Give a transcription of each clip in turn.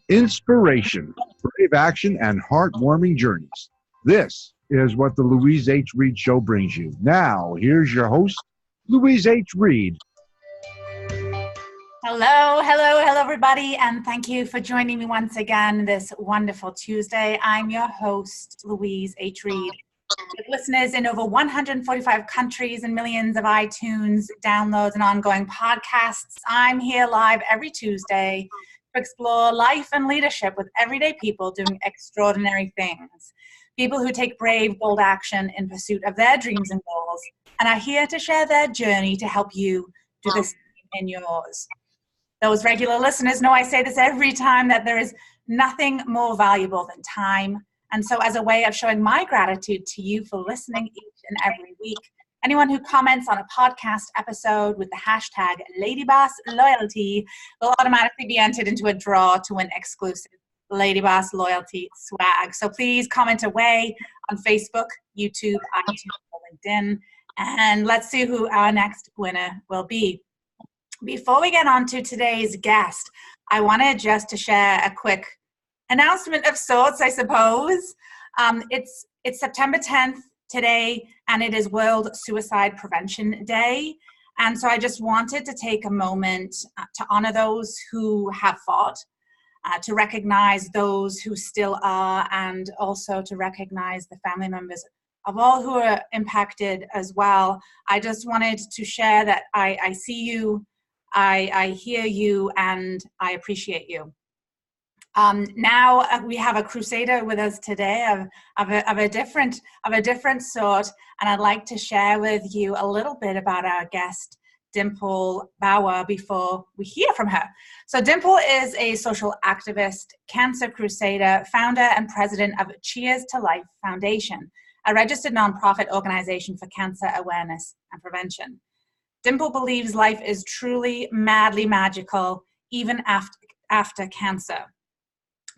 Inspiration, brave action, and heartwarming journeys. This is what the Louise H Reid Show brings you. Now, here's your host, Louise H Reid. Hello, everybody, and thank you for joining me once again this wonderful Tuesday. I'm your host, Louise H Reid. With listeners in over 145 countries and millions of iTunes downloads and ongoing podcasts, I'm here live every Tuesday to explore life and leadership with everyday people doing extraordinary things. People who take brave, bold action in pursuit of their dreams and goals and are here to share their journey to help you do the same in yours. Those regular listeners know I say this every time, that there is nothing more valuable than time. And so as a way of showing my gratitude to you for listening each and every week, anyone who comments on a podcast episode with the hashtag LadyBossLoyalty will automatically be entered into a draw to win exclusive Lady Boss Loyalty swag. So please comment away on Facebook, YouTube, iTunes, or LinkedIn, and let's see who our next winner will be. Before we get on to today's guest, I wanted just to share a quick announcement of sorts, I suppose. It's September 10th today, and it is World Suicide Prevention Day. And so I just wanted to take a moment to honor those who have fought, to recognize those who still are, and also to recognize the family members of all who are impacted as well. I just wanted to share that I see you, I hear you, and I appreciate you. Now we have a crusader with us today of a different sort, and I'd like to share with you a little bit about our guest, Dimple Bawa, before we hear from her. So Dimple is a social activist, cancer crusader, founder and president of Cheers to Life Foundation, a registered nonprofit organization for cancer awareness and prevention. Dimple believes life is truly madly magical, even after cancer.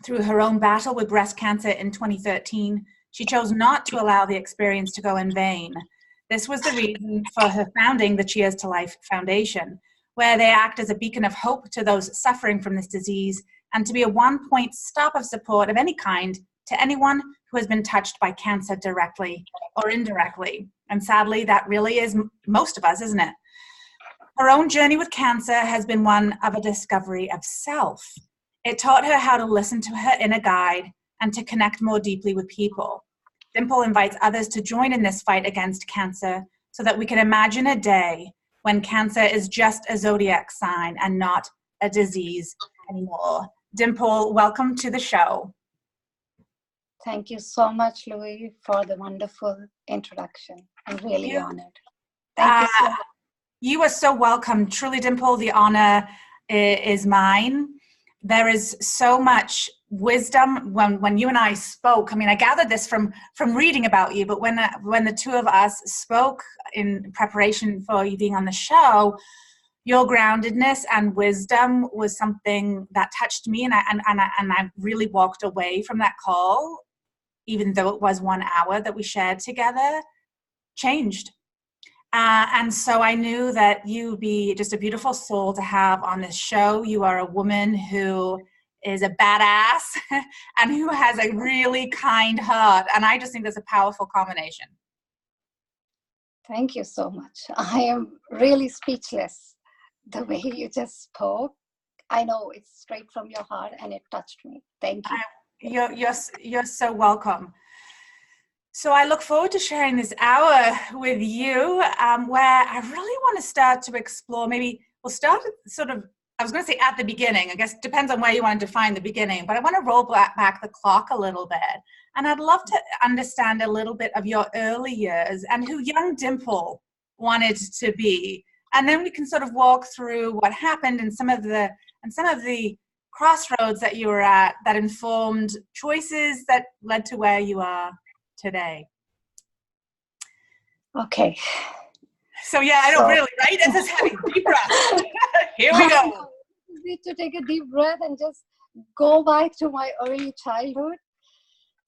Through her own battle with breast cancer in 2013, she chose not to allow the experience to go in vain. This was the reason for her founding the Cheers to Life Foundation, where they act as a beacon of hope to those suffering from this disease and to be a one-point stop of support of any kind to anyone who has been touched by cancer directly or indirectly. And sadly, that really is most of us, isn't it? Her own journey with cancer has been one of a discovery of self. It taught her how to listen to her inner guide and to connect more deeply with people. Dimple invites others to join in this fight against cancer so that we can imagine a day when cancer is just a zodiac sign and not a disease anymore. Dimple, welcome to the show. Thank you so much, Louis, for the wonderful introduction. I'm really honored. Thank you so much. You are so welcome. Truly, Dimple, the honor is mine. There is so much wisdom when you and I spoke. I mean, I gathered this from reading about you, but when the two of us spoke in preparation for you being on the show, your groundedness and wisdom was something that touched me, and I really walked away from that call, even though it was 1 hour that we shared together, changed. And so I knew that you'd be just a beautiful soul to have on this show. You are a woman who is a badass and who has a really kind heart. And I just think that's a powerful combination. Thank you so much. I am really speechless the way you just spoke. I know it's straight from your heart and it touched me. Thank you. You're so welcome. So I look forward to sharing this hour with you, where I really want to start to explore, maybe we'll start sort of, I was going to say at the beginning, I guess it depends on where you want to define the beginning, but I want to roll back the clock a little bit. And I'd love to understand a little bit of your early years and who young Dimple wanted to be. And then we can sort of walk through what happened and some of the crossroads that you were at that informed choices that led to where you are today. Okay. So yeah, I know, really, right? This is heavy. Deep breath. Here we go. I need to take a deep breath and just go back to my early childhood.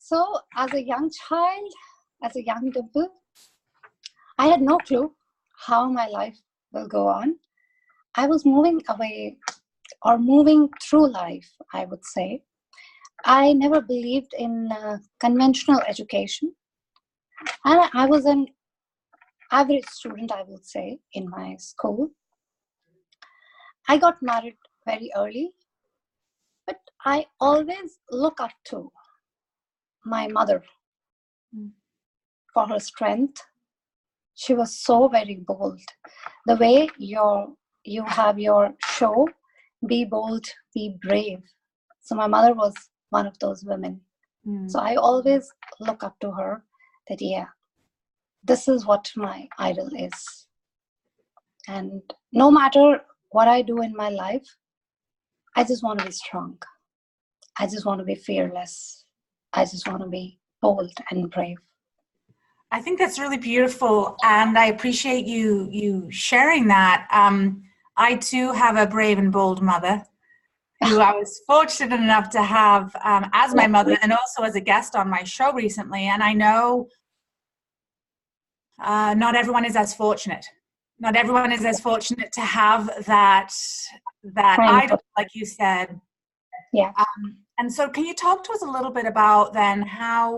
So as a young child, as a young Dimple, I had no clue how my life will go on. I was moving away or moving through life, I would say. I never believed in conventional education. And I was an average student, I would say, in my school. I got married very early, but I always look up to my mother for her strength. She was so very bold. The way you have your show, be bold, be brave. So my mother was one of those women. So I always look up to her that, yeah, this is what my idol is. And no matter what I do in my life, I just want to be strong. I just want to be fearless. I just want to be bold and brave. I think that's really beautiful, and I appreciate you sharing that. I too have a brave and bold mother who I was fortunate enough to have as my mother and also as a guest on my show recently. And I know not everyone is as fortunate. Not everyone is as fortunate to have that idol, like you said. Yeah. And so can you talk to us a little bit about then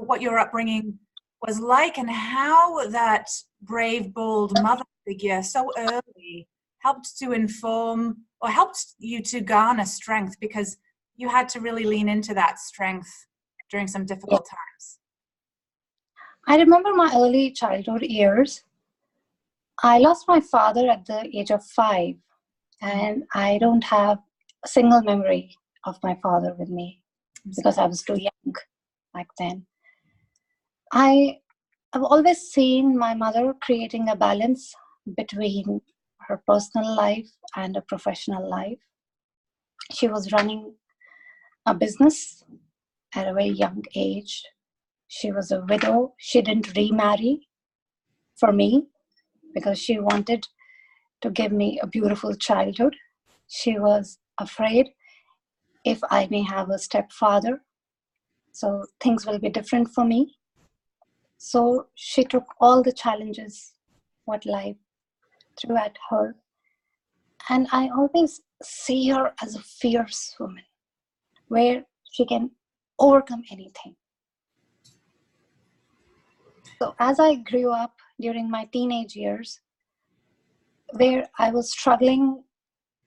what your upbringing was like and how that brave, bold mother figure so early helped to inform or helped you to garner strength, because you had to really lean into that strength during some difficult times? I remember my early childhood years. I lost my father at the age of 5, and I don't have a single memory of my father with me because I was too young back then. I have always seen my mother creating a balance between her personal life and her professional life. She was running a business at a very young age. She was a widow. She didn't remarry for me because she wanted to give me a beautiful childhood. She was afraid if I may have a stepfather, so things will be different for me. So she took all the challenges what life threw at her. And I always see her as a fierce woman, where she can overcome anything. So as I grew up during my teenage years, where I was struggling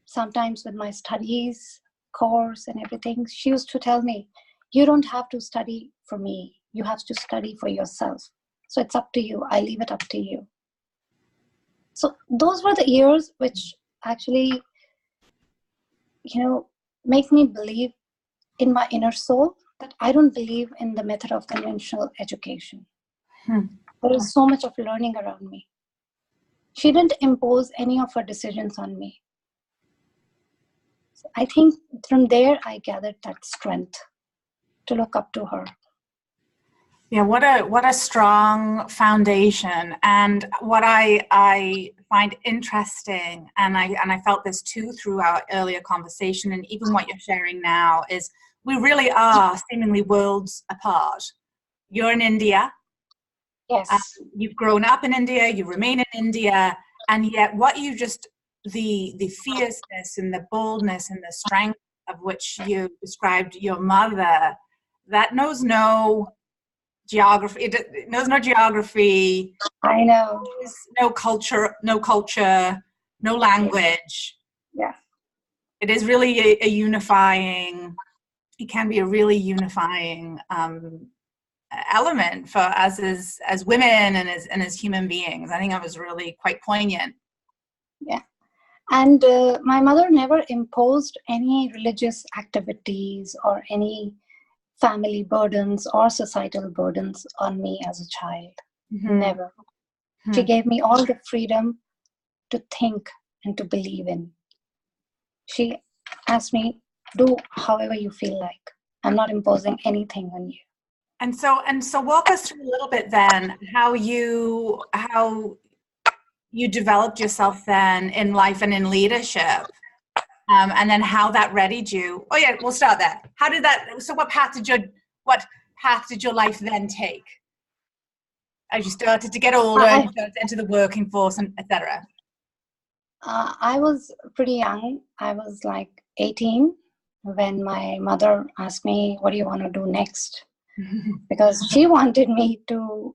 sometimes with my studies, course and everything, she used to tell me, you don't have to study for me. You have to study for yourself. So it's up to you. I leave it up to you. So those were the years which actually, make me believe in my inner soul that I don't believe in the method of conventional education. There is so much of learning around me. She didn't impose any of her decisions on me. So I think from there I gathered that strength to look up to her. Yeah, what a strong foundation. And what I find interesting, and I felt this too through our earlier conversation, and even what you're sharing now, is we really are seemingly worlds apart. You're in India. Yes. You've grown up in India, you remain in India, and yet the fierceness and the boldness and the strength of which you described your mother, that knows no geography. It knows no geography. I know. No culture, no language. Yeah. It is really a unifying. It can be a really unifying element for us as women and as human beings. I think that was really quite poignant. Yeah. And my mother never imposed any religious activities or any family burdens or societal burdens on me as a child. Never. She gave me all the freedom to think and to believe in. She asked me, do however you feel like. I'm not imposing anything on you. And so walk us through a little bit then how you developed yourself then in life and in leadership, and then how that readied you. Oh yeah, we'll start there. How did that? So what path path did your life then take? As you started to get older and you started to enter the working force, and etc. I was pretty young. I was like 18 when my mother asked me, what do you want to do next? Because she wanted me to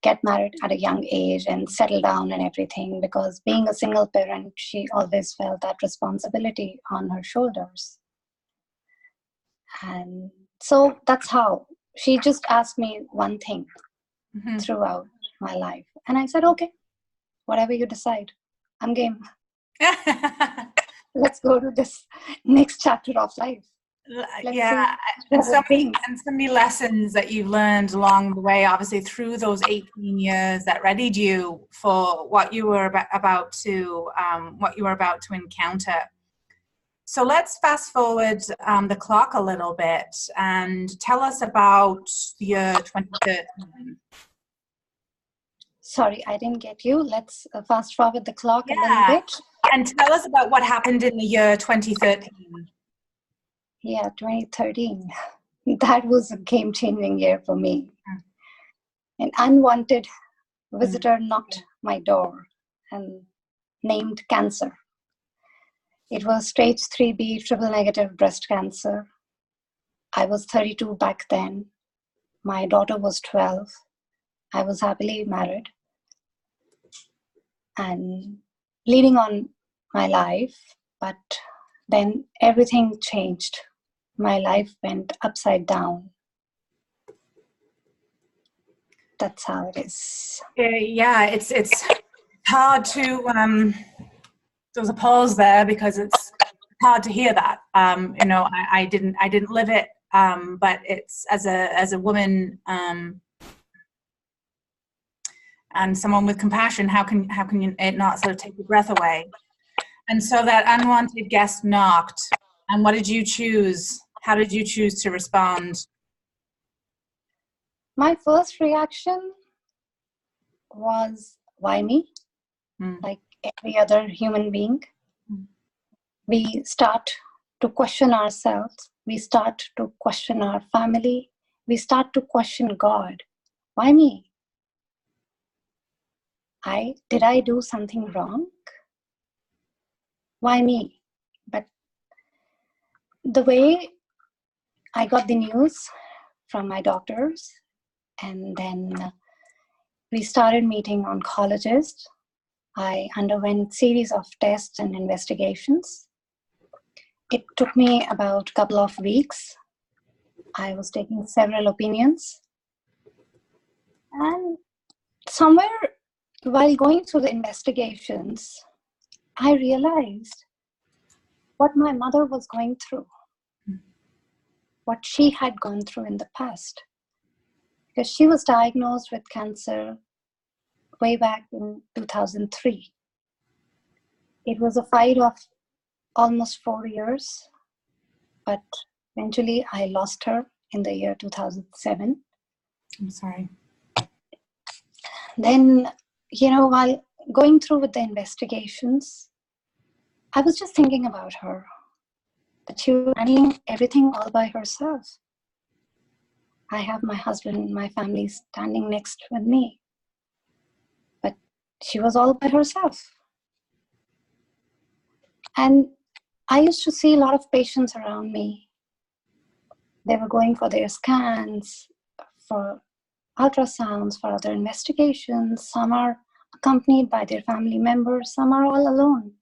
get married at a young age and settle down and everything, because being a single parent, she always felt that responsibility on her shoulders. And so that's how she just asked me one thing throughout my life. And I said, okay, whatever you decide, I'm game. Let's go to this next chapter of life. And so many lessons that you've learned along the way, obviously through those 18 years that readied you for what you were about to encounter. So let's fast forward the clock a little bit and tell us about the year 2013. Sorry, I didn't get you. Let's fast forward the clock a little bit. And tell us about what happened in the year 2013. Yeah, 2013. That was a game-changing year for me. An unwanted visitor knocked my door and named cancer. It was stage 3B triple negative breast cancer. I was 32 back then. My daughter was 12. I was happily married and leading on my life, but then everything changed. My life went upside down. That's how it is. Yeah, it's hard to. There's a pause there because it's hard to hear that. I didn't live it, but it's as a woman and someone with compassion, how can it not sort of take your breath away? And so that unwanted guest knocked, and what did you choose? How did you choose to respond? My first reaction was, why me? Like every other human being. We start to question ourselves. We start to question our family. We start to question God. Why me? Did I do something wrong? Why me? But the way I got the news from my doctors, and then we started meeting oncologists. I underwent series of tests and investigations. It took me about a couple of weeks. I was taking several opinions. And somewhere while going through the investigations, I realized what my mother was going through, what she had gone through in the past. Because she was diagnosed with cancer way back in 2003. It was a fight of almost 4 years, but eventually I lost her in the year 2007. I'm sorry. Then, while going through with the investigations, I was just thinking about her, that she was handling everything all by herself. I have my husband and my family standing next with me, but she was all by herself. And I used to see a lot of patients around me. They were going for their scans, for ultrasounds, for other investigations. Some are accompanied by their family members, some are all alone.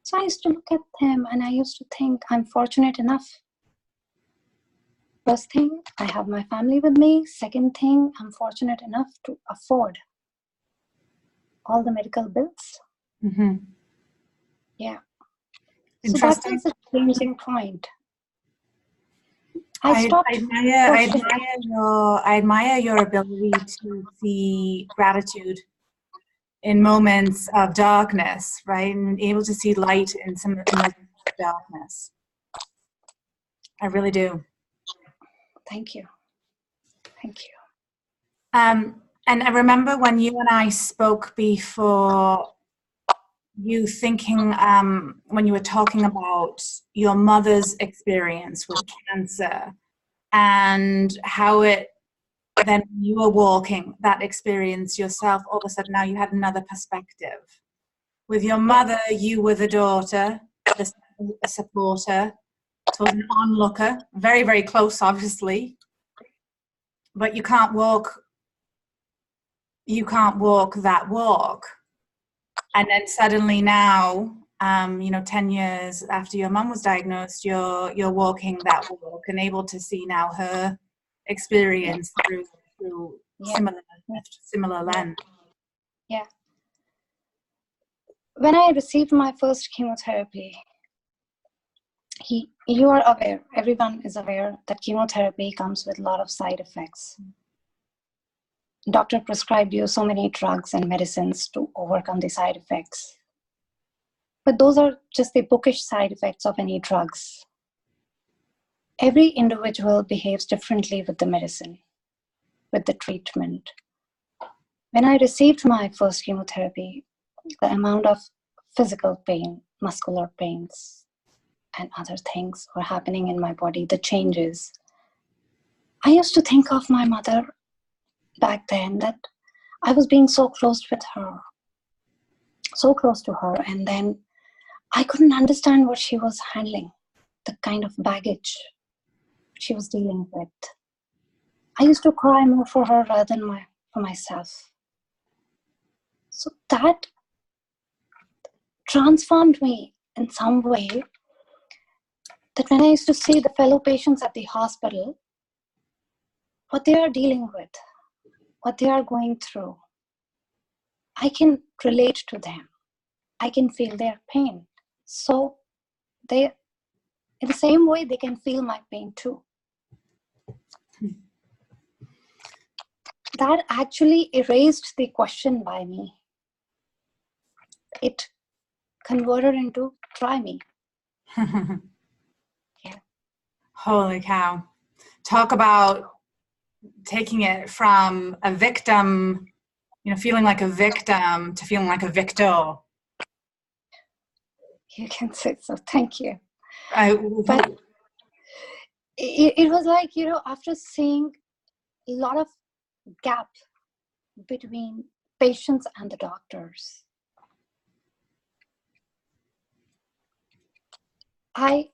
So I used to look at them and I used to think, I'm fortunate enough. First thing, I have my family with me. Second thing, I'm fortunate enough to afford all the medical bills. Yeah. So that was a changing point. I admire your ability to see gratitude in moments of darkness, right? And able to see light in some of the darkness. I really do. Thank you. Thank you. And I remember when you and I spoke before, you thinking, when you were talking about your mother's experience with cancer, and how it then you were walking that experience yourself, all of a sudden now you had another perspective. With your mother, you were the daughter, the supporter, so an onlooker, very, very close, obviously, but you can't walk that walk. And then suddenly now, 10 years after your mum was diagnosed, you're walking that walk and able to see now her experience through similar lens. Yeah. When I received my first chemotherapy, you are aware, everyone is aware that chemotherapy comes with a lot of side effects. Doctor prescribed you so many drugs and medicines to overcome the side effects. But those are just the bookish side effects of any drugs. Every individual behaves differently with the medicine, with the treatment. When I received my first chemotherapy, the amount of physical pain, muscular pains, and other things were happening in my body, the changes. I used to think of my mother back then, that I was being so close with her, so close to her, and then I couldn't understand what she was handling, the kind of baggage she was dealing with. I used to cry more for her rather than for myself. So that transformed me in some way, that when I used to see the fellow patients at the hospital, what they are dealing with, what they are going through, I can relate to them. I can feel their pain. So they, in the same way, they can feel my pain too. That actually erased the question by me. It converted into try me. Yeah. Holy cow. Talk about taking it from a victim, feeling like a victim, to feeling like a victor. You can say so. Thank you. But it was like, after seeing a lot of gap between patients and the doctors, I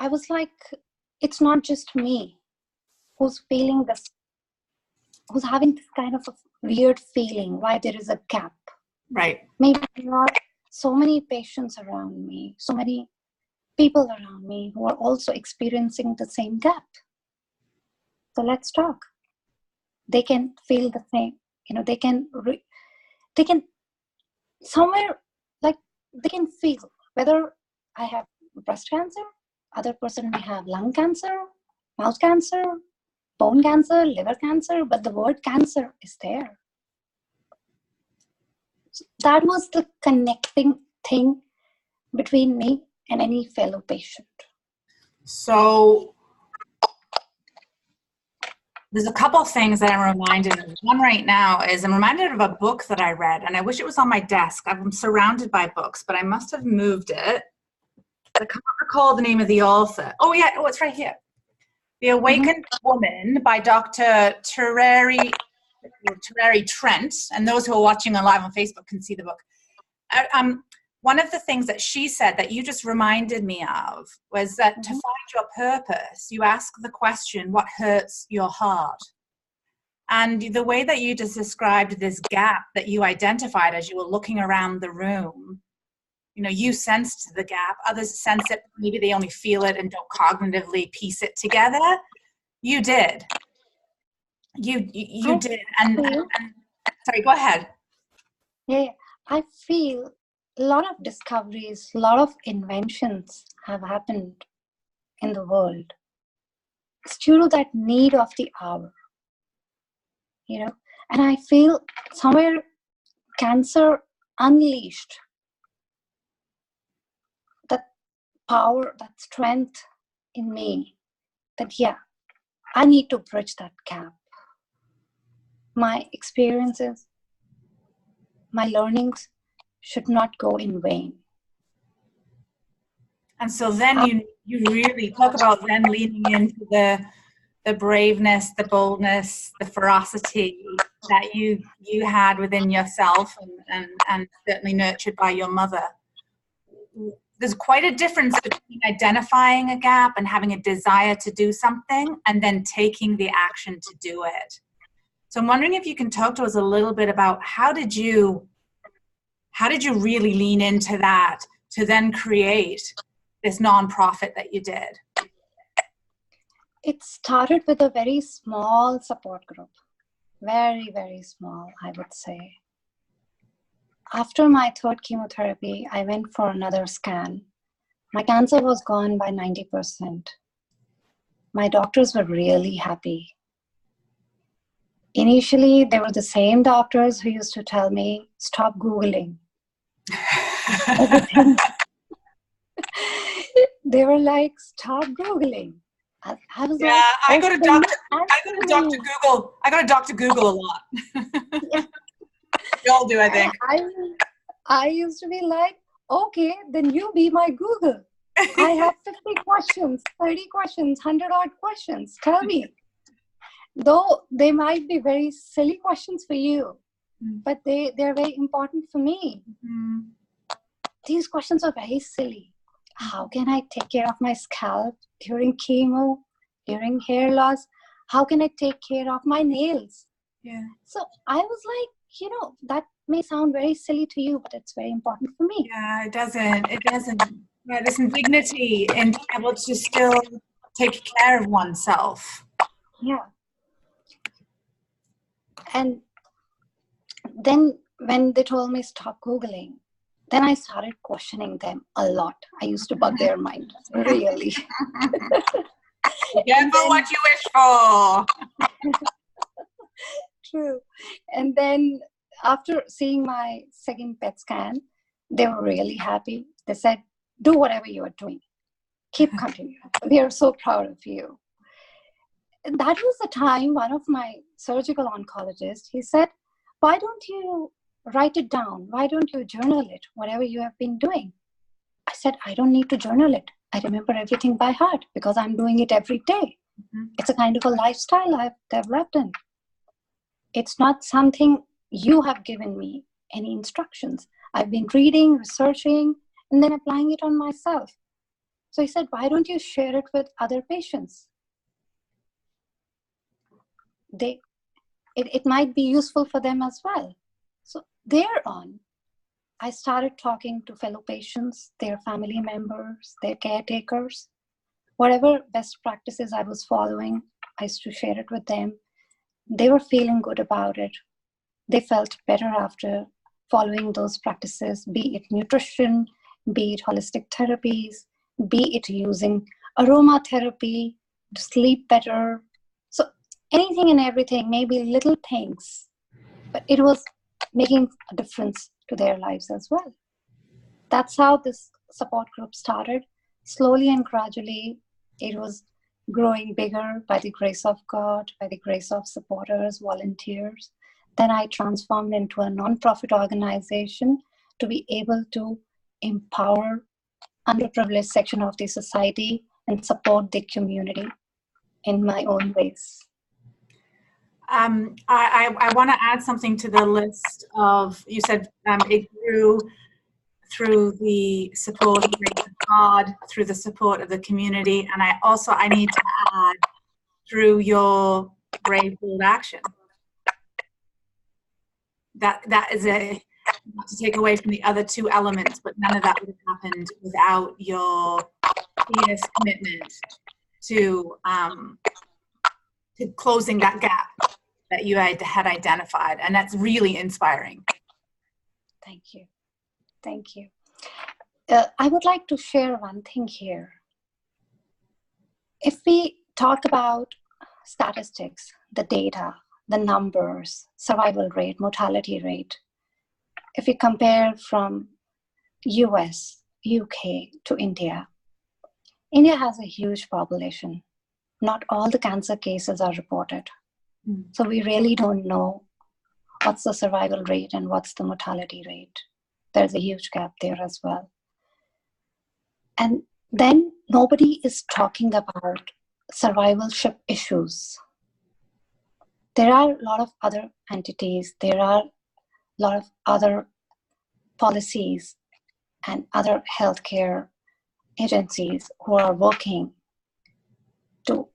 was like, it's not just me who's feeling this, who's having this kind of a weird feeling why there is a gap. Right. Maybe there are so many patients around me, so many people around me who are also experiencing the same gap. So let's talk. They can feel the same, they can somewhere, like, they can feel whether I have breast cancer, other person may have lung cancer, mouth cancer, bone cancer, liver cancer, but the word cancer is there. So that was the connecting thing between me and any fellow patient. So there's a couple of things that I'm reminded of. One right now is I'm reminded of a book that I read, and I wish it was on my desk. I'm surrounded by books, but I must have moved it. I can't recall the name of the author. Oh, yeah. Oh, it's right here. The Awakened Woman by Dr. Terry Trent. And those who are watching live on Facebook can see the book. One of the things that she said that you just reminded me of was that to find your purpose, you ask the question, what hurts your heart? And the way that you just described this gap that you identified as you were looking around the room, you sensed the gap. Others sense it. Maybe they only feel it and don't cognitively piece it together. You did. You did. And sorry, go ahead. Yeah, I feel a lot of discoveries, a lot of inventions have happened in the world. It's due to that need of the hour, and I feel somewhere cancer unleashed that power, that strength in me, that I need to bridge that gap. My experiences, my learnings should not go in vain. And so then you really talk about then leaning into the braveness, the boldness, the ferocity that you had within yourself and certainly nurtured by your mother. There's quite a difference between identifying a gap and having a desire to do something and then taking the action to do it. So I'm wondering if you can talk to us a little bit about how did you really lean into that to then create this nonprofit that you did? It started with a very small support group. Very, very small, I would say. After my third chemotherapy, I went for another scan. My cancer was gone by 90%. My doctors were really happy. Initially, they were the same doctors who used to tell me, stop Googling. They were like, stop Googling. I was yeah, I go to Dr. Google a lot. Yeah. We all do, I think. I used to be like, okay, then you be my Google. I have 50 questions, 30 questions, 100 odd questions. Tell me. Though they might be very silly questions for you, but they're very important for me. Mm-hmm. These questions are very silly. How can I take care of my scalp during chemo, during hair loss? How can I take care of my nails? Yeah. So I was like, that may sound very silly to you, but it's very important for me. Yeah, it doesn't. Yeah, there's some dignity in being able to still take care of oneself. Yeah. And then when they told me stop Googling, then I started questioning them a lot. I used to bug their mind, really. Careful what you wish for. True. And then after seeing my second PET scan, they were really happy. They said, do whatever you are doing. Keep continuing. We are so proud of you. And that was the time one of my surgical oncologists, he said, why don't you write it down? Why don't you journal it, whatever you have been doing? I said, I don't need to journal it. I remember everything by heart because I'm doing it every day. Mm-hmm. It's a kind of a lifestyle I've developed in. It's not something you have given me any instructions. I've been reading, researching, and then applying it on myself. So he said, why don't you share it with other patients? It might be useful for them as well. So thereon, I started talking to fellow patients, their family members, their caretakers. Whatever best practices I was following, I used to share it with them. They were feeling good about it. They felt better after following those practices, be it nutrition, be it holistic therapies, be it using aromatherapy to sleep better. So anything and everything, maybe little things, but it was making a difference to their lives as well. That's how this support group started. Slowly and gradually, it was growing bigger by the grace of God, by the grace of supporters, volunteers. Then I transformed into a non-profit organization to be able to empower underprivileged section of the society and support the community in my own ways. I want to add something to the list of, you said it grew through the support of God, through the support of the community, and I need to add through your brave, bold action. That is not to take away from the other two elements, but none of that would have happened without your fierce commitment to closing that gap that you had identified, and that's really inspiring. Thank you. Thank you. I would like to share one thing here. If we talk about statistics, the data, the numbers, survival rate, mortality rate, if we compare from US, UK to India, India has a huge population. Not all the cancer cases are reported. So we really don't know what's the survival rate and what's the mortality rate. There's a huge gap there as well. And then nobody is talking about survivalship issues. There are a lot of other entities, there are a lot of other policies and other healthcare agencies who are working to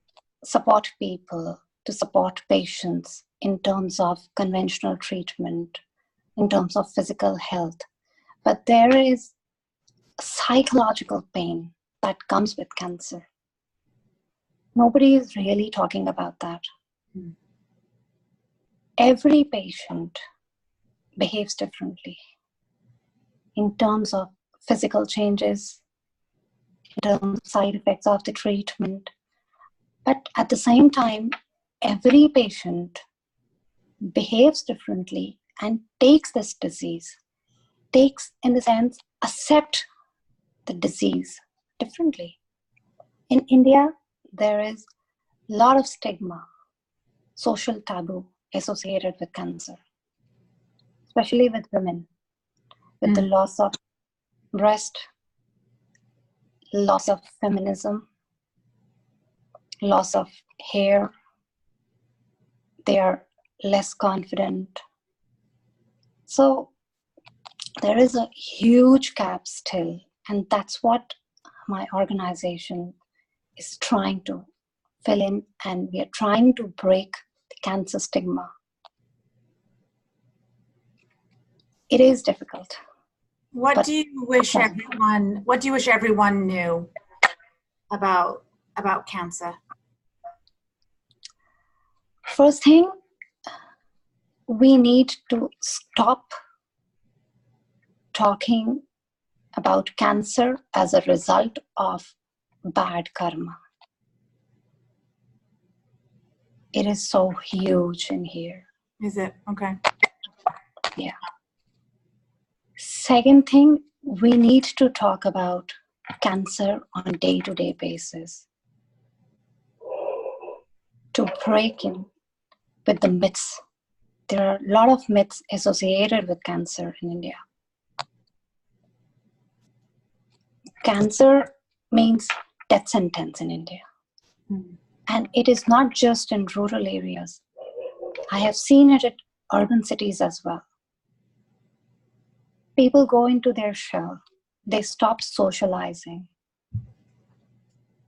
support people, to support patients in terms of conventional treatment, in terms of physical health. But there is psychological pain that comes with cancer. Nobody is really talking about that. Every patient behaves differently in terms of physical changes, in terms of side effects of the treatment. But at the same time, every patient behaves differently and takes this disease, takes, in the sense, accept the disease differently. In India, there is a lot of stigma, social taboo associated with cancer, especially with women, with the loss of breast, loss of feminism, loss of hair. They are less confident. So there is a huge gap still, and that's what my organization is trying to fill in, and we are trying to break the cancer stigma. It is difficult. What do you wish everyone knew about cancer? First thing, we need to stop talking about cancer as a result of bad karma. It is so huge in here. Is it? Okay. Yeah. Second thing, we need to talk about cancer on a day-to-day basis to break in with the myths. There are a lot of myths associated with cancer in India. Cancer means death sentence in India. And it is not just in rural areas. I have seen it at urban cities as well. People go into their shell. They stop socializing.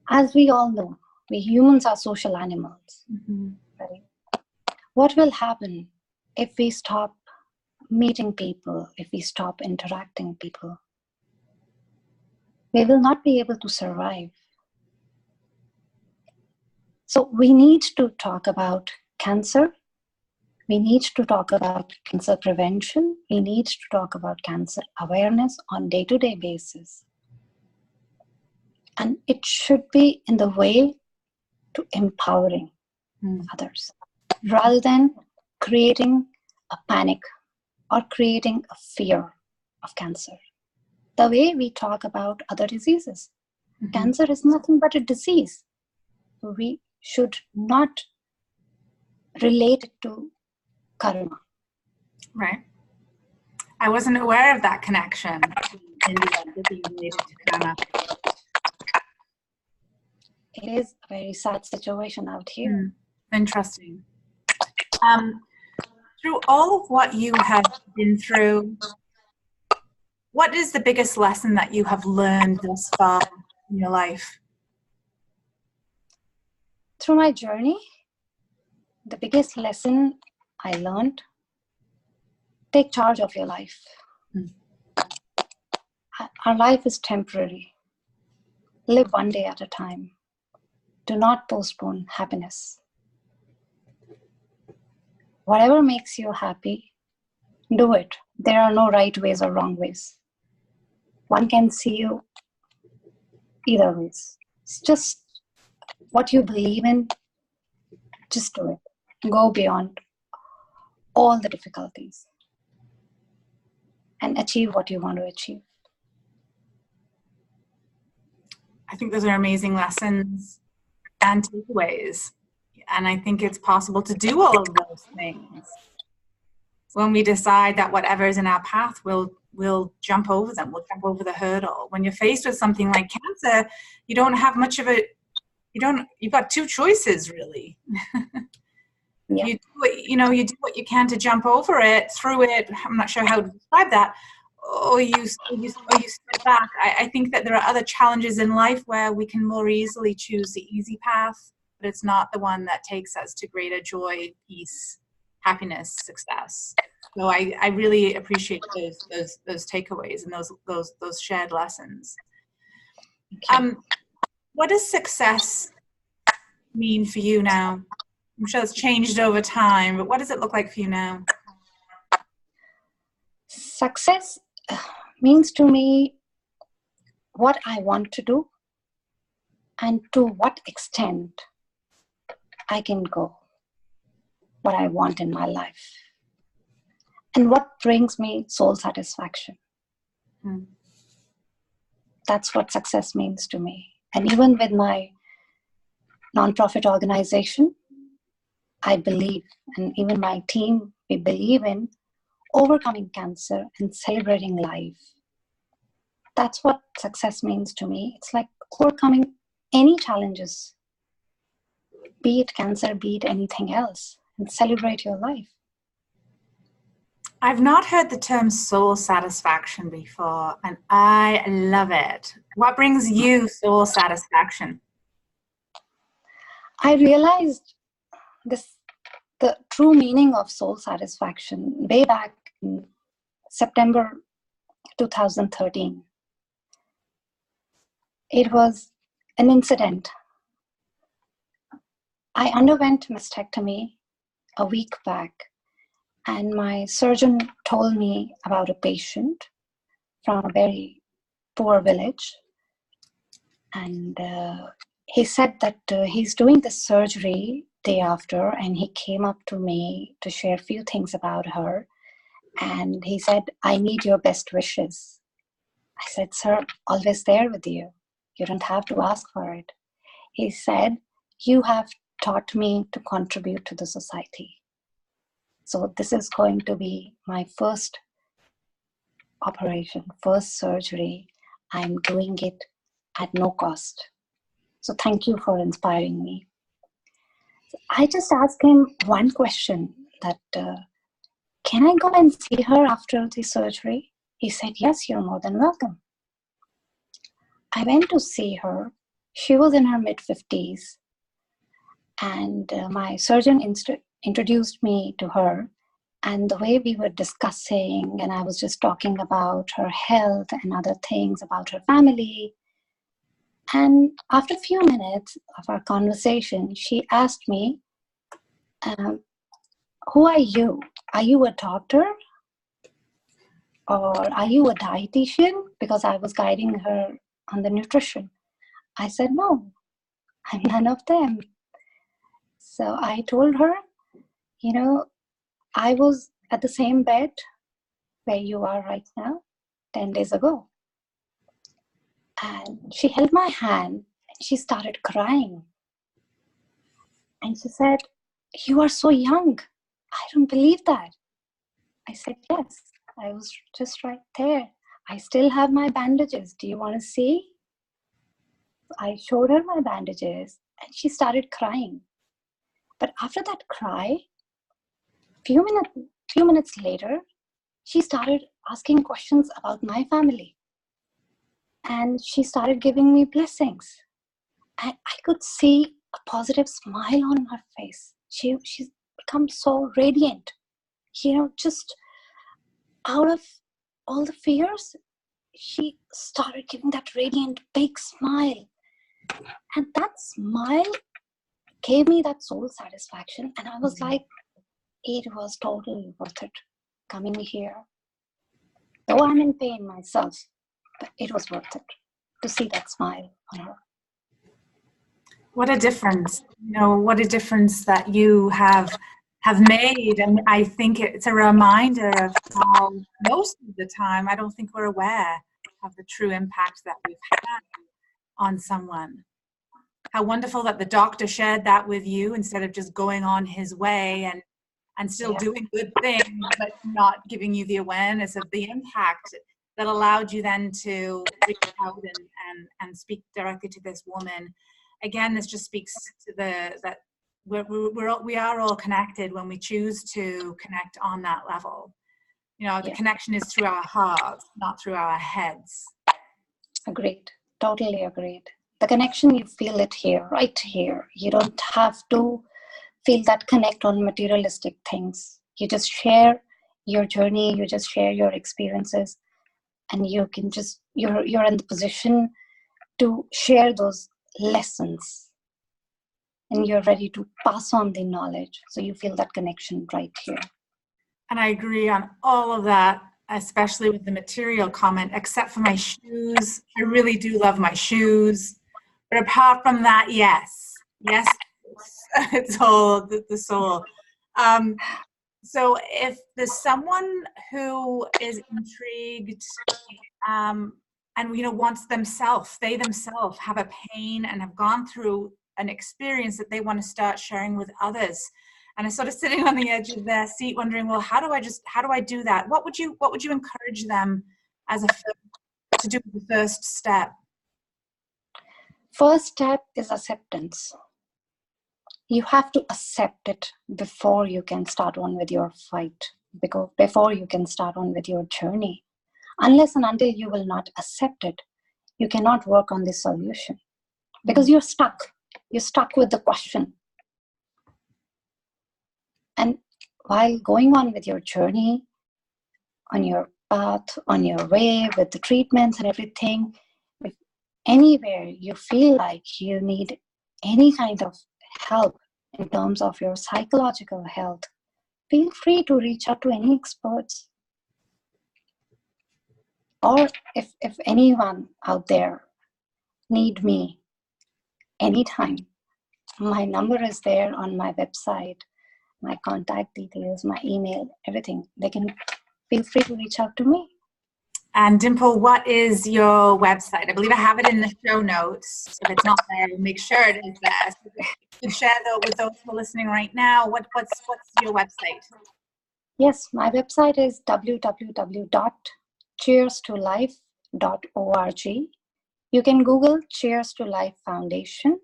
As we all know, we humans are social animals. Right? What will happen if we stop meeting people, if we stop interacting with people? We will not be able to survive. So we need to talk about cancer. We need to talk about cancer prevention. We need to talk about cancer awareness on a day-to-day basis. And it should be in the way to empowering others, rather than creating a panic or creating a fear of cancer. The way we talk about other diseases. Cancer is nothing but a disease. We should not relate it to karma. Right. I wasn't aware of that connection. Related to karma. It is a very sad situation out here. Interesting. Through all of what you have been through, what is the biggest lesson that you have learned thus far in your life? Through my journey, the biggest lesson I learned, take charge of your life. Our life is temporary. Live one day at a time. Do not postpone happiness. Whatever makes you happy, do it. There are no right ways or wrong ways. One can see you either ways. It's just what you believe in, just do it. Go beyond all the difficulties and achieve what you want to achieve. I think those are amazing lessons and takeaways. And I think it's possible to do all of those things when we decide that whatever is in our path, we'll jump over them. We'll jump over the hurdle. When you're faced with something like cancer, you don't have much of a you've got two choices really. Yeah. You do what you can to jump over it, through it. I'm not sure how to describe that. Or you step back. I think that there are other challenges in life where we can more easily choose the easy path, but it's not the one that takes us to greater joy, peace, happiness, success. So I really appreciate those takeaways and those shared lessons. What does success mean for you now? I'm sure it's changed over time, but what does it look like for you now? Success means to me what I want to do and to what extent I can go, what I want in my life, and what brings me soul satisfaction. That's what success means to me. And even with my nonprofit organization, I believe, and even my team, we believe in overcoming cancer and celebrating life. That's what success means to me. It's like overcoming any challenges, be it cancer, be it anything else, and celebrate your life. I've not heard the term soul satisfaction before, and I love it. What brings you soul satisfaction? I realized the true meaning of soul satisfaction way back in September 2013. It was an incident. I underwent mastectomy a week back, and my surgeon told me about a patient from a very poor village. And he said that he's doing the surgery day after, and he came up to me to share a few things about her. And he said, I need your best wishes. I said, sir, always there with you. You don't have to ask for it. He said, you have taught me to contribute to the society. So this is going to be my first operation, first surgery. I'm doing it at no cost. So thank you for inspiring me. I just asked him one question that, can I go and see her after the surgery? He said, yes, you're more than welcome. I went to see her. She was in her mid-50s. And my surgeon introduced me to her. And the way we were discussing, and I was just talking about her health and other things about her family. And after a few minutes of our conversation, she asked me, who are you? Are you a doctor? Or are you a dietitian? Because I was guiding her on the nutrition. I said, no, I'm none of them. So I told her, I was at the same bed where you are right now, 10 days ago. And she held my hand and she started crying. And she said, you are so young. I don't believe that. I said, yes, I was just right there. I still have my bandages. Do you want to see? I showed her my bandages and she started crying. But after that cry, few minutes later, she started asking questions about my family. And she started giving me blessings. And I could see a positive smile on her face. She's become so radiant. Just out of all the fears, she started giving that radiant, big smile. And that smile gave me that soul satisfaction. And I was like, it was totally worth it coming here. Though I'm in pain myself, but it was worth it to see that smile on her. What a difference. What a difference that you have made. And I think it's a reminder of how most of the time, I don't think we're aware of the true impact that we've had on someone. How wonderful that the doctor shared that with you instead of just going on his way and still doing good things, but not giving you the awareness of the impact that allowed you then to reach out and speak directly to this woman. again, this just speaks to that we are all connected when we choose to connect on that level. You know, the connection is through our hearts, not through our heads. Agreed. Totally agreed. The connection, you feel it here, right here. You don't have to feel that connect on materialistic things. You just share your journey, you just share your experiences, and you can just, you're in the position to share those lessons, and you're ready to pass on the knowledge. So you feel that connection right here. And I agree on all of that, especially with the material comment, except for my shoes. I really do love my shoes. But apart from that, yes, it's all the soul. So if there's someone who is intrigued and, you know, wants they themselves have a pain and have gone through an experience that they want to start sharing with others, and are sort of sitting on the edge of their seat wondering, well, how do I do that? What would you encourage them to do the first step? First step is acceptance. You have to accept it before you can start on with your fight, before you can start on with your journey. Unless and until you will not accept it, you cannot work on the solution, because you're stuck. You're stuck with the question. And while going on with your journey, on your path, on your way, with the treatments and everything, if anywhere you feel like you need any kind of help in terms of your psychological health, feel free to reach out to any experts. Or if anyone out there need me anytime, my number is there on my website, my contact details, my email, everything. They can feel free to reach out to me. And Dimple, what is your website? I believe I have it in the show notes. If it's not there, we'll make sure it is there. So you can share that with those who are listening right now. What's your website? Yes, my website is www.cheerstolife.org. You can Google Cheers to Life Foundation.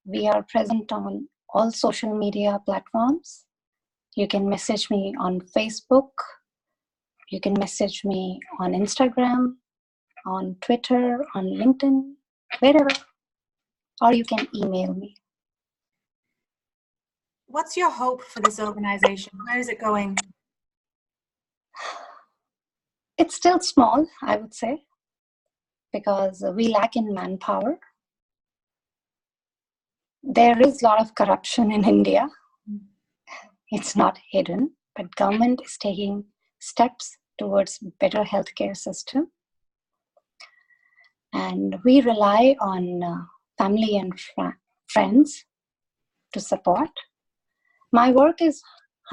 We are present on all social media platforms. You can message me on Facebook. You can message me on Instagram, on Twitter, on LinkedIn, wherever. Or you can email me. What's your hope for this organization? Where is it going? It's still small, I would say, because we lack in manpower. There is a lot of corruption in India. It's not hidden, but government is taking steps towards better healthcare system. And we rely on family and friends to support. My work is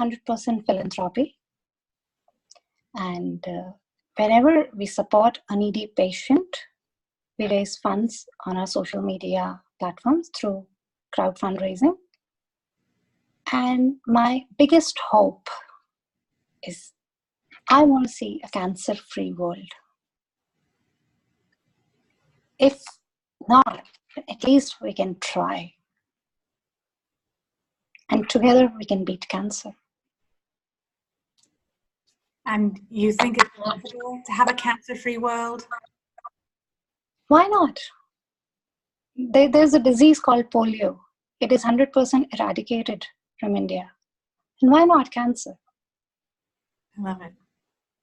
100% philanthropy. And whenever we support a needy patient, we raise funds on our social media platforms through crowd fundraising. And my biggest hope is I want to see a cancer-free world. If not, at least we can try. And together we can beat cancer. And you think it's possible to have a cancer-free world? Why not? There's a disease called polio. It is 100% eradicated from India. And why not cancer? I love it.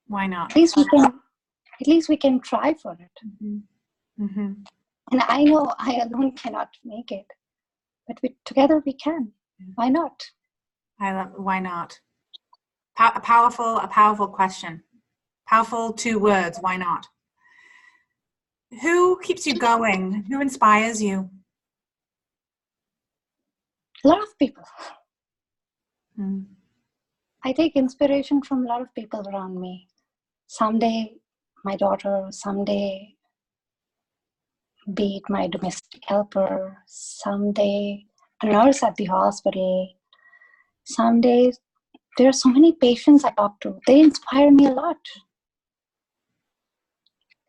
Why not? At least we can try for it. Mm-hmm. Mm-hmm. And I know I alone cannot make it, but together we can. Why not? I love. Why not? A powerful question. Powerful 2 words. Why not? Who keeps you going? Who inspires you? A lot of people. Mm. I take inspiration from a lot of people around me. Someday, my daughter, someday, be it my domestic helper, someday, a nurse at the hospital, someday, there are so many patients I talk to. They inspire me a lot.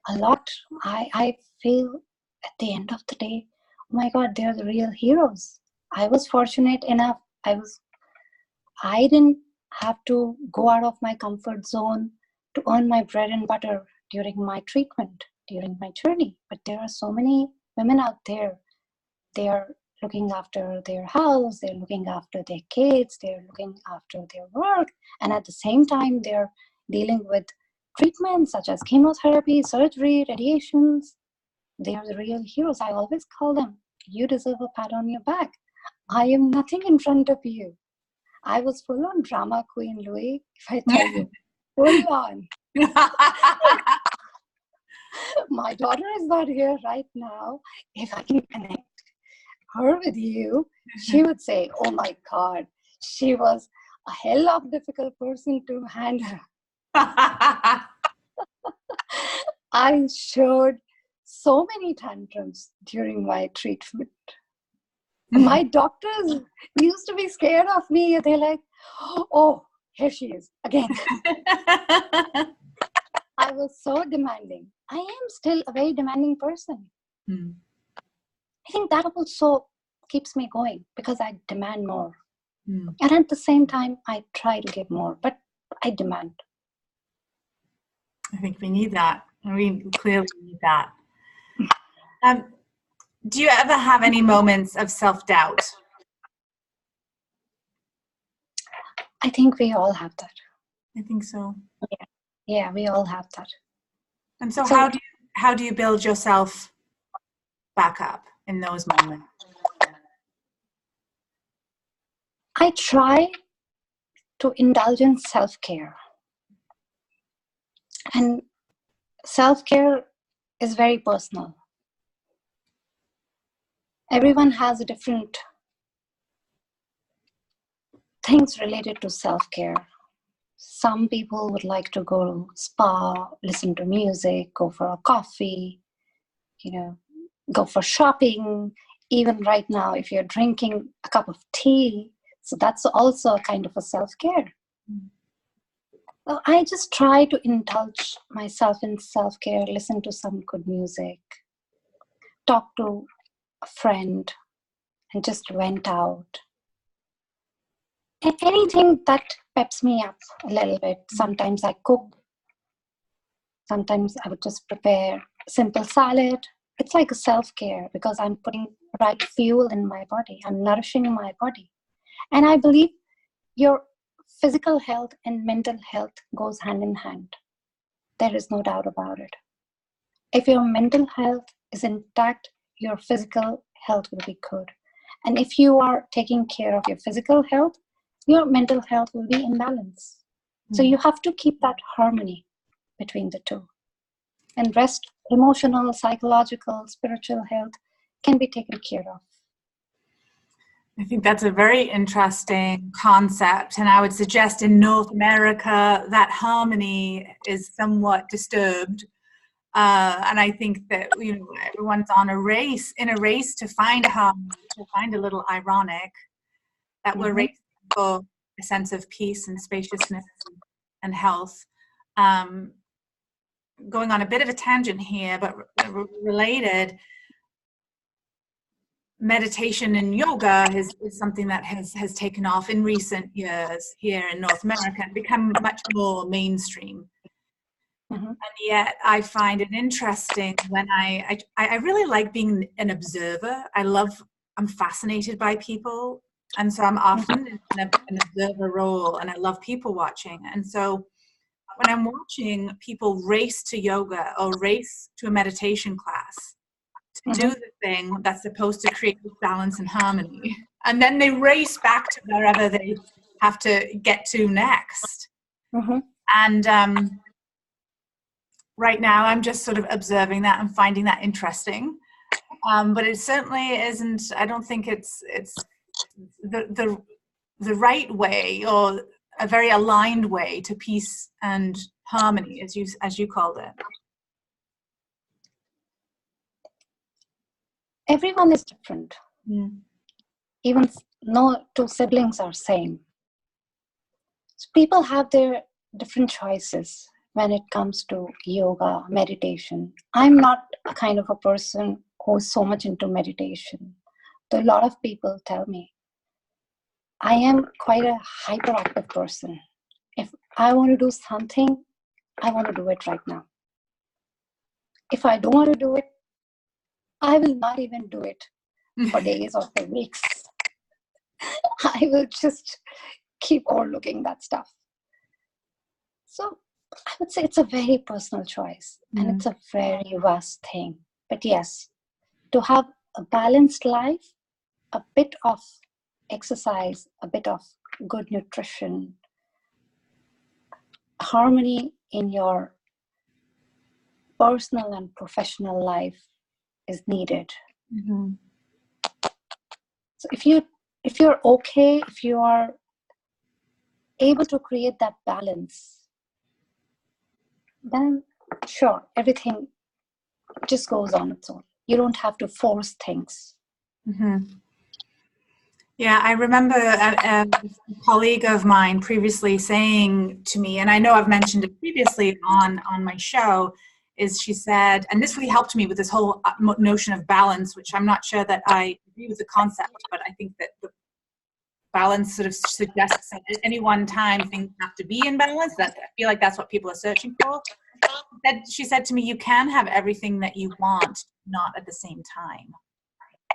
I feel at the end of the day, my God, they're the real heroes. I was fortunate enough. I didn't have to go out of my comfort zone to earn my bread and butter during my treatment, during my journey. But there are so many women out there. They are looking after their house, they're looking after their kids, they're looking after their work. And at the same time, they're dealing with treatments such as chemotherapy, surgery, radiations. They are the real heroes. I always call them, you deserve a pat on your back. I am nothing in front of you. I was full on drama queen, Louis, if I tell you. Full on. My daughter is not here right now. If I can connect her with you, she would say, oh my God, she was a hell of a difficult person to handle. I showed so many tantrums during my treatment. My doctors used to be scared of me. They're like, oh, here she is again. I was so demanding. I am still a very demanding person. I think that also keeps me going because I demand more. And at the same time, I try to give more, but I demand. I think we need that. We clearly need that. Do you ever have any moments of self-doubt? I think we all have that. I think so. Yeah, we all have that. And so how do you build yourself back up in those moments? I try to indulge in self-care. And self-care is very personal. Everyone has a different things related to self-care. Some people would like to go to spa, listen to music, go for a coffee, go for shopping. Even right now, if you're drinking a cup of tea, so that's also a kind of a self-care. So I just try to indulge myself in self-care, listen to some good music, talk to a friend, and just went out. Anything that peps me up a little bit. Sometimes I cook. Sometimes I would just prepare simple salad. It's like a self-care because I'm putting right fuel in my body. I'm nourishing my body. And I believe your physical health and mental health goes hand in hand. There is no doubt about it. If your mental health is intact, your physical health will be good. And if you are taking care of your physical health, your mental health will be in balance. So you have to keep that harmony between the two. And rest, emotional, psychological, spiritual health can be taken care of. I think that's a very interesting concept. And I would suggest in North America, that harmony is somewhat disturbed. And I think that everyone's in a race to find harmony, to find a little ironic that we're racing for a sense of peace and spaciousness and health. Going on a bit of a tangent here, but related, meditation and yoga is something that has taken off in recent years here in North America and become much more mainstream. And yet I find it interesting when I really like being an observer. I'm fascinated by people. And so I'm often in an observer role, and I love people watching. And so when I'm watching people race to yoga or race to a meditation class to do the thing that's supposed to create balance and harmony, and then they race back to wherever they have to get to next. And right now I'm just sort of observing that and finding that interesting. But it certainly isn't, I don't think it's the right way or a very aligned way to peace and harmony, as you called it. Everyone is different. Even no two siblings are same. So people have their different choices when it comes to yoga, meditation. I'm not a kind of a person who's so much into meditation. So a lot of people tell me, I am quite a hyperactive person. If I want to do something, I want to do it right now. If I don't want to do it, I will not even do it for days or for weeks. I will just keep overlooking that stuff. So I would say it's a very personal choice, and it's a very vast thing. But yes, to have a balanced life, a bit of exercise, a bit of good nutrition, harmony in your personal and professional life is needed. So if you're okay, if you are able to create that balance, then sure, everything just goes on its own. You don't have to force things. Yeah, I remember a colleague of mine previously saying to me, and I know I've mentioned it previously on my show, is she said, and this really helped me with this whole notion of balance, which I'm not sure that I agree with the concept, but I think that the balance sort of suggests that at any one time things have to be in balance. That I feel like that's what people are searching for. She said to me, you can have everything that you want, not at the same time.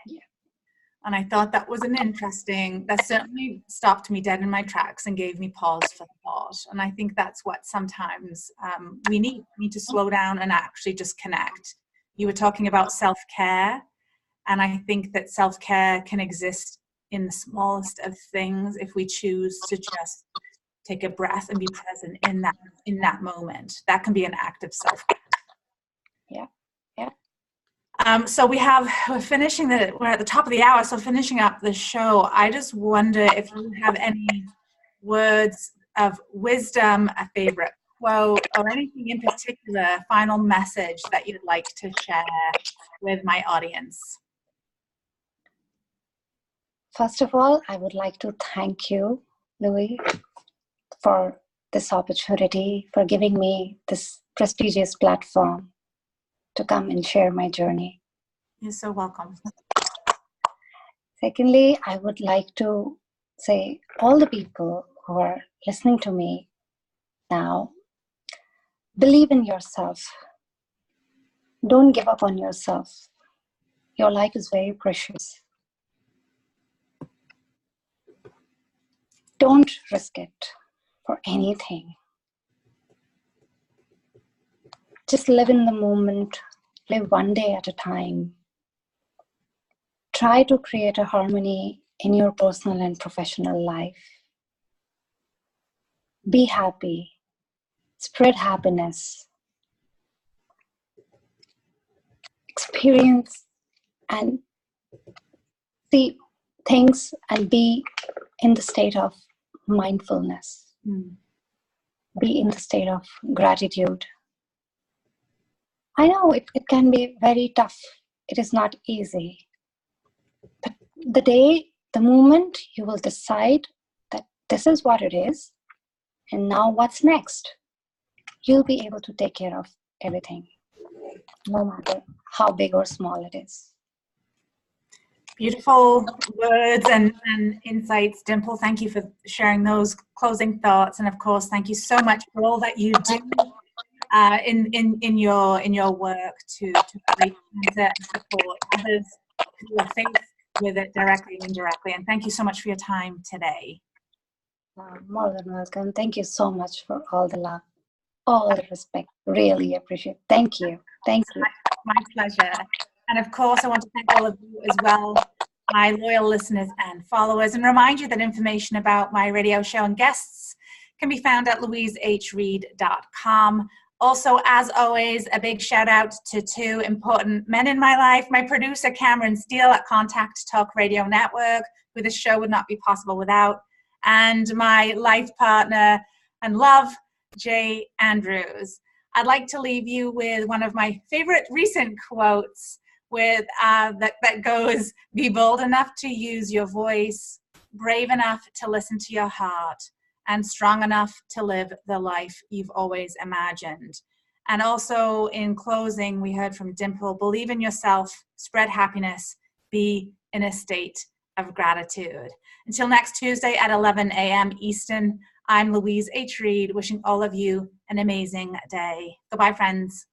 Yeah. And I thought that was that certainly stopped me dead in my tracks and gave me pause for thought. And I think that's what sometimes we need to slow down and actually just connect. You were talking about self-care, and I think that self-care can exist in the smallest of things if we choose to just take a breath and be present in that moment. That can be an act of self-care. Yeah. So we're at the top of the hour, so finishing up the show, I just wonder if you have any words of wisdom, a favorite quote, or anything in particular, final message that you'd like to share with my audience. First of all, I would like to thank you, Louie, for this opportunity, for giving me this prestigious platform to come and share my journey. You're so welcome. Secondly, I would like to say, all the people who are listening to me now, believe in yourself. Don't give up on yourself. Your life is very precious. Don't risk it for anything. Just live in the moment. Live one day at a time. Try to create a harmony in your personal and professional life. Be happy. Spread happiness. Experience and see things and be in the state of mindfulness. Be in the state of gratitude. I know it can be very tough. It is not easy. But the moment you will decide that this is what it is, and now what's next, you'll be able to take care of everything, no matter how big or small it is. Beautiful words and insights, Dimple. Thank you for sharing those closing thoughts. And of course, thank you so much for all that you do in your work to raise cancer and support others who are faced with it directly and indirectly. And thank you so much for your time today. More than welcome. Thank you so much for all the love, all the respect. Really appreciate it. Thank you. Thank you. My pleasure. And of course, I want to thank all of you as well, my loyal listeners and followers, and remind you that information about my radio show and guests can be found at louisehreid.com. Also, as always, a big shout out to two important men in my life, my producer, Cameron Steele at Contact Talk Radio Network, who this show would not be possible without, and my life partner and love, Jay Andrews. I'd like to leave you with one of my favorite recent quotes that goes, be bold enough to use your voice, brave enough to listen to your heart, and strong enough to live the life you've always imagined. And also in closing, we heard from Dimple, believe in yourself, spread happiness, be in a state of gratitude. Until next Tuesday at 11 a.m. Eastern, I'm Louise H. Reid, wishing all of you an amazing day. Goodbye, friends.